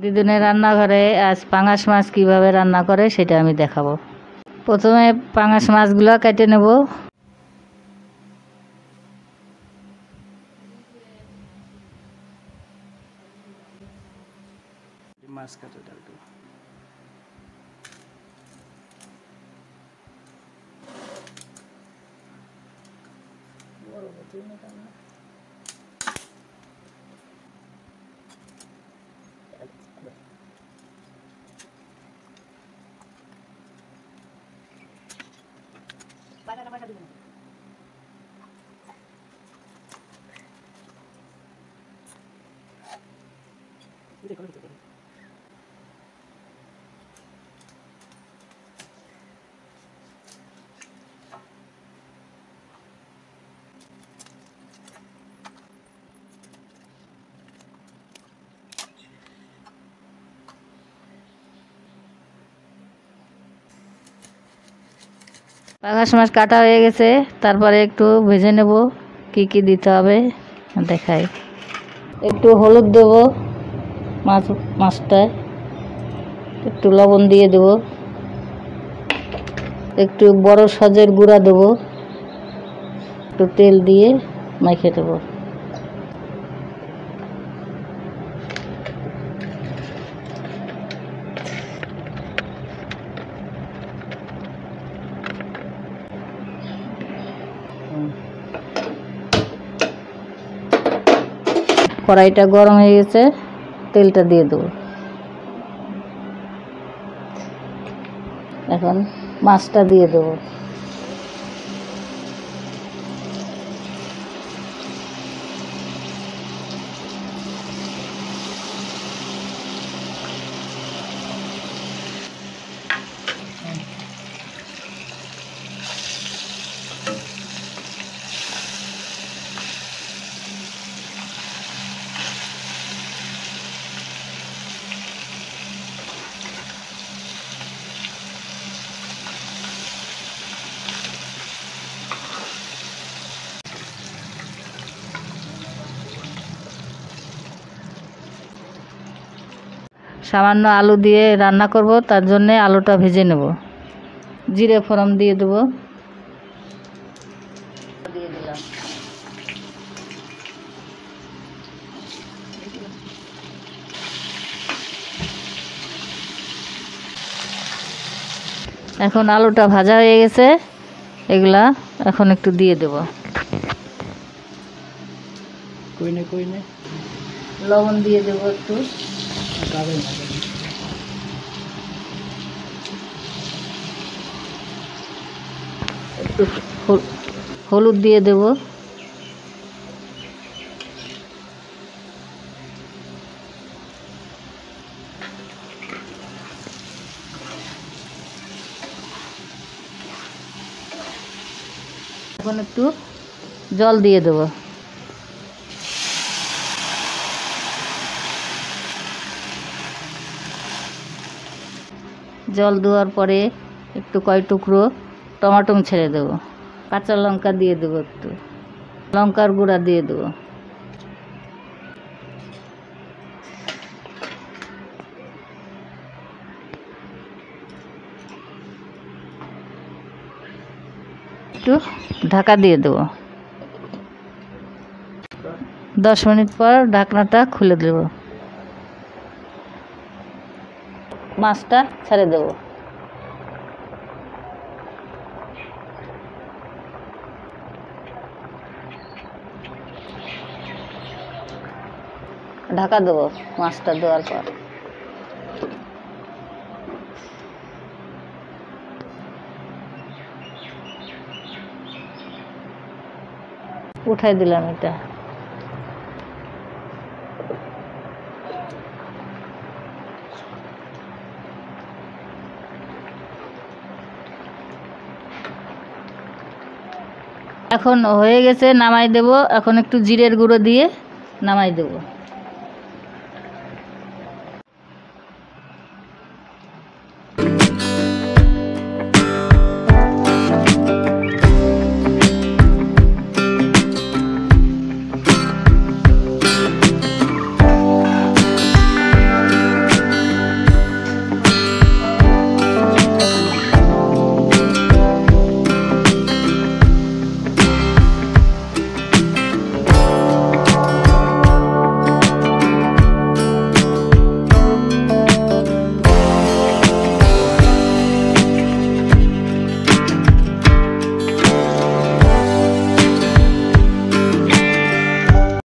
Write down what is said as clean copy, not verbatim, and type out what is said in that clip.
দিদুনের রান্নাঘরে আজ পাঙাশ মাছ কিভাবে রান্না করে সেটা আমি দেখাবো। প্রথমে পাঙাশ মাছগুলো কেটে নেব। মাছ কাটে ডাল দেবো। পাঙাশ মাছ কাটা হয়ে গেছে, তারপরে একটু ভেজে নেব কি কি দিতে হবে দেখাই। একটু হলুদ দেব মাছটায়, একটু লবণ দিয়ে দেব, একটু বড় সজের গুঁড়া দেব, একটু তেল দিয়ে মাখিয়ে দেব। কড়াইটা গরম হয়ে গেছে, তেলটা দিয়ে দেবো। এখন মাছটা দিয়ে দেবো। সামান্য আলু দিয়ে রান্না করব, তার জন্যে আলুটা ভেজে নেব। জিরে ফোড়ন দিয়ে দেব, দিয়ে দিলাম। এখন আলুটা ভাজা হয়ে গেছে, এগুলা এখন একটু দিয়ে দেব। কইনে লবণ দিয়ে দেব একটু, একটু হলুদ দিয়ে দেব, এখন একটু জল দিয়ে দেব। জল দেওয়ার পরে একটু কয় টুকরো টমাটো ছেড়ে দেবো, কাঁচা লঙ্কা দিয়ে দেবো, একটু লঙ্কার গুঁড়া দিয়ে দেবো, একটু ঢাকা দিয়ে দেবো। 10 মিনিট পর ঢাকনাটা খুলে দেব, মাছটা ছেড়ে দেব। ঢাকা দেবো মাছটা দেওয়ার পর। উঠাই দিলাম এটা। এখন হয়ে গেছে, নামাই দেব। এখন একটু জিরের গুঁড়ো দিয়ে নামাই দেব।